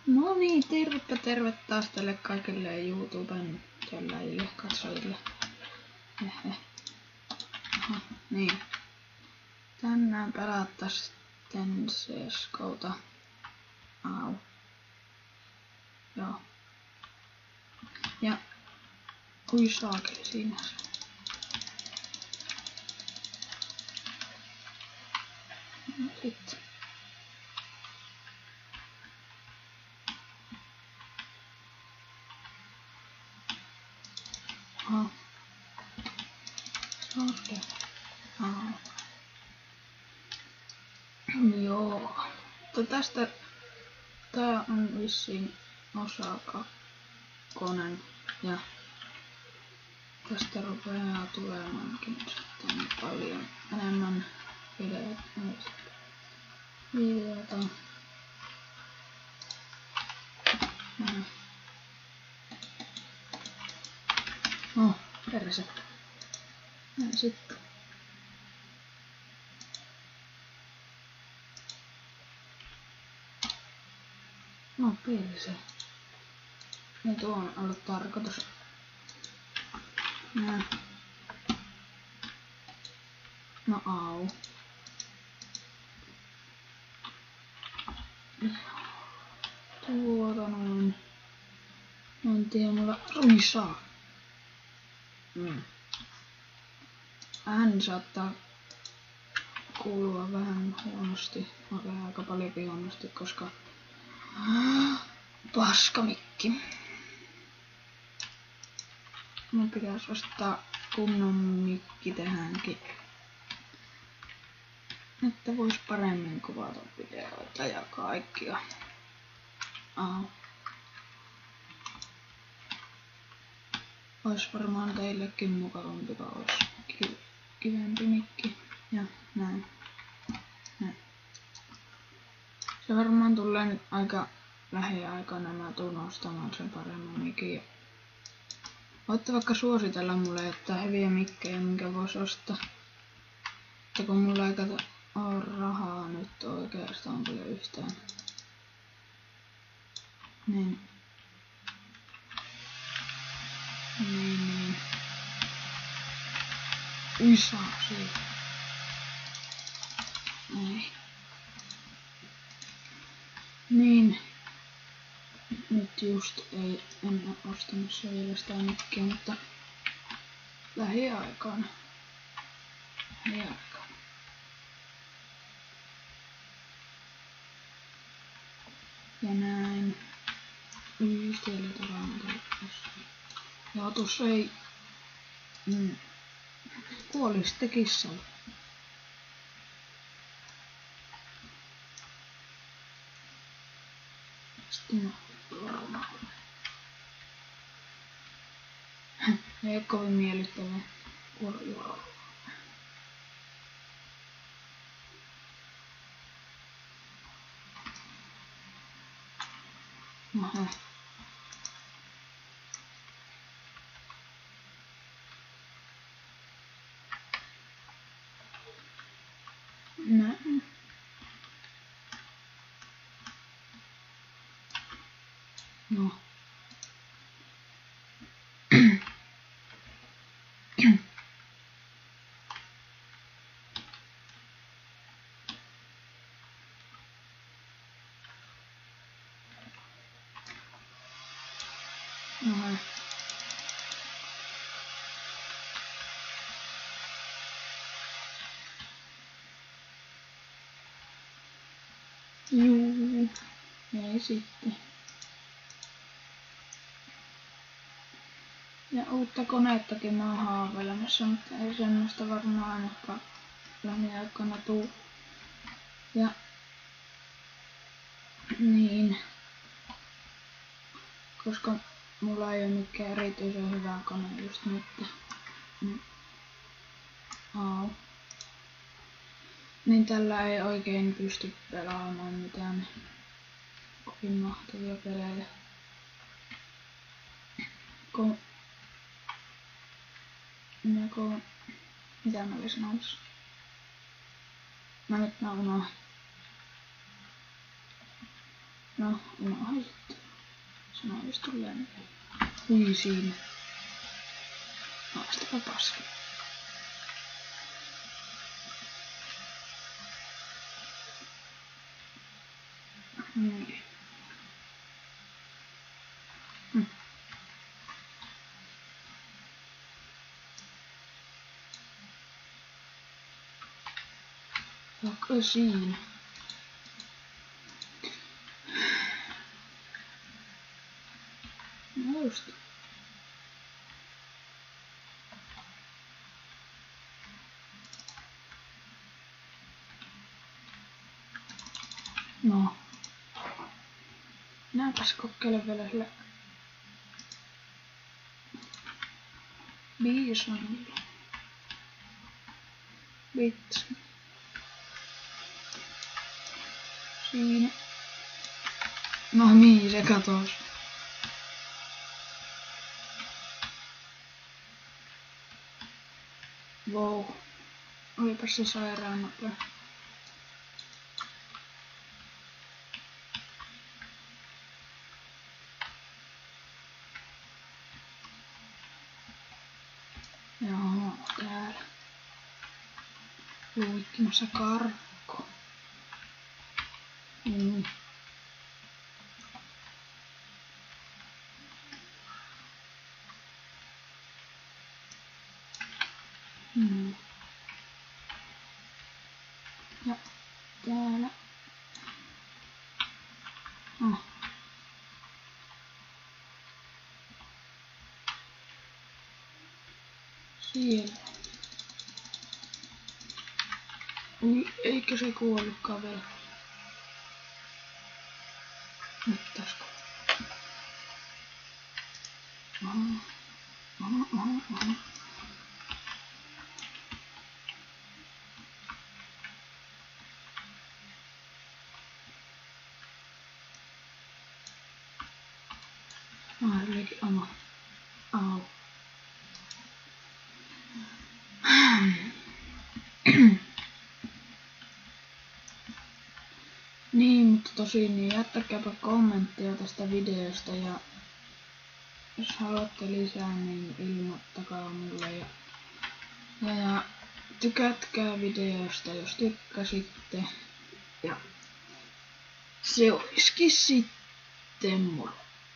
No niin, terve taas tälle kaikille YouTuben telläjille, katsojille. Aha, niin. Tänään pelattais sitten CS:GOta. Au. Joo. Ja ui saakeli siinä se. No sitten. Aha. Saakeli. Aha. Joo. Tästä tää on vissiin osa 2. Ja tästä rupeaa tulemaankin sitten paljon enemmän videota. No, perse. Näin sitten. No, perse. Ja tuo on ollut tarkoitus. Nää. No au. Tuota noin. En tiedä, mulla ruisaa. Ääni saattaa kuulua vähän huonosti. Oikein aika paljonkin huonosti, koska paskamikki. Mun pitäis ostaa kunnon mikki tähänkin. Että vois paremmin kuvata videoita ja kaikkia. Ois varmaan teillekin mukavampi, kun ois kivempi mikki. Ja näin. Se varmaan tulee nyt aika lähiaikana, mä tuun ostamaan sen paremman mikin. Voitte vaikka suositella mulle, että hyviä mikkejä, minkä vois ostaa. Mutta kun mulla ei kato oo rahaa nyt oikeastaan kyllä yhtään. Niin. Isaa siitä. Ei. Niin. Nyt just en oo ostanut se vielä sitä mikkiä, mutta lähiaikana. Ja näin. Siellä takana. Joo, tuossa ei kuoli sitten kissalle. Sitten ei oo kovin miellyttävää kuolla. Aha. Näin. No. Aha. Juu. Ei sitten. Ja uutta konettakin mä oon haaveilemassa, mutta ei semmoista varmaan ainakaan lähiaikana tuu. Ja niin. Koska mulla ei oo mikään erityisen hyvä kone just nyt. Niin tällä ei oikein pysty pelaamaan mitään kovin mahtavia pelejä. Mitä mä olin sanomassa? Mä nyt unohdin. No, unohan sitten. Se noin tulee. Hui siinä. Haastapa paski. Niin. Vaikka siinä. No just. No. Minäpäs kokkeilen vielä sillä Bisonilla. Vitsi. Siinä. No niin, se katos. Wow. Olipas se sairaan nopea. Joo, täällä. Luikkimassa karkko. Ja täällä. Siellä. Ui, eikö se kuollutkaan vielä? Nyt täsko. Aha. Silläkin oma. Au. Niin, mutta tosin niin jättäkääpä kommentteja tästä videosta ja jos haluatte lisää, niin ilmoittakaa mulle ja tykätkää videosta, jos tykkäsitte. Ja se olisikin sitten moro.